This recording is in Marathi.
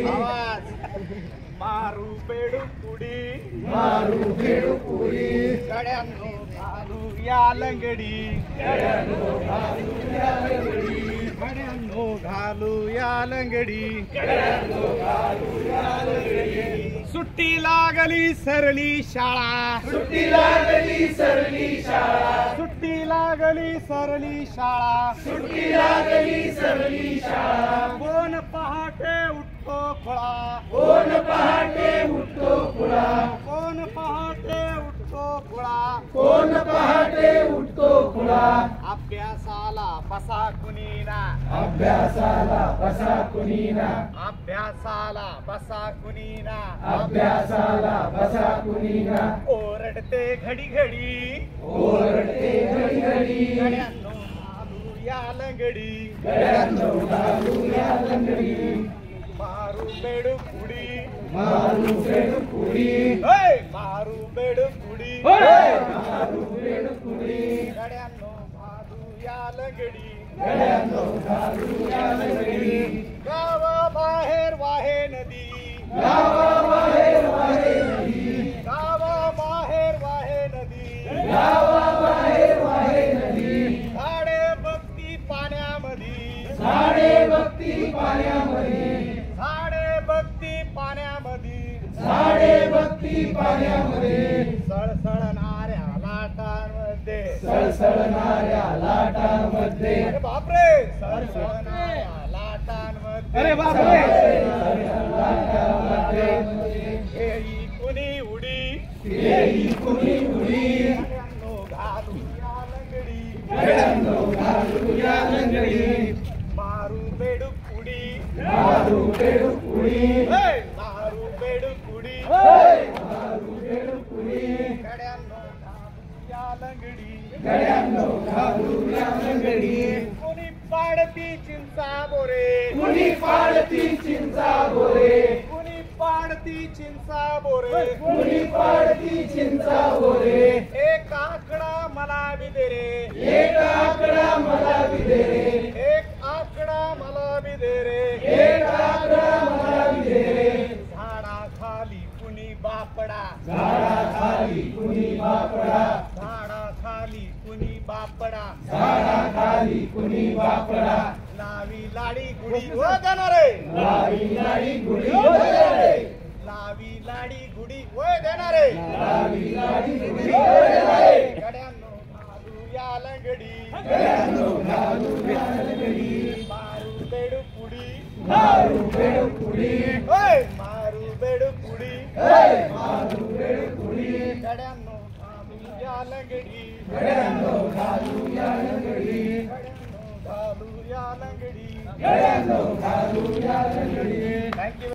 आवाज मारू बेडुकुडी गड्यांनो घालू या लंगडी गड्यांनो घालू या लंगडी सुट्टी लागली सरली शाळा सुट्टी लागली सरली शाळा कोण पहाटे उठतो खुळा अभ्यासाला बसा कुणीना ओरडते घडी घडी गड्यांनो घालू या लंगडी मारू बेडुकुडी मारू बेडुकुडी गड्यांनो घालू या लंगडी गावाबाहेर वाहे नदी गावाबाहेर वाहे नदी झाडे बघती पाण्यामध्ये सळसळणाऱ्या लाटांमध्ये अरे बापरे सळसळणाऱ्या लाटांमध्ये हेई कुणी उडी घालू या लंगडी मारू बेडुकुडी गड्यांनो घालू या लंगडी कुणी पाडती चिंचा बोरे एक आकडा मला भी दे रे झाडाखाली कुणी बापडा लावी लाडी गुडी हो देणार गड्यांनो घालू या लंगडी मारू बेडुकुडी गड्यांनो घालू या लंगडी थँक्यू.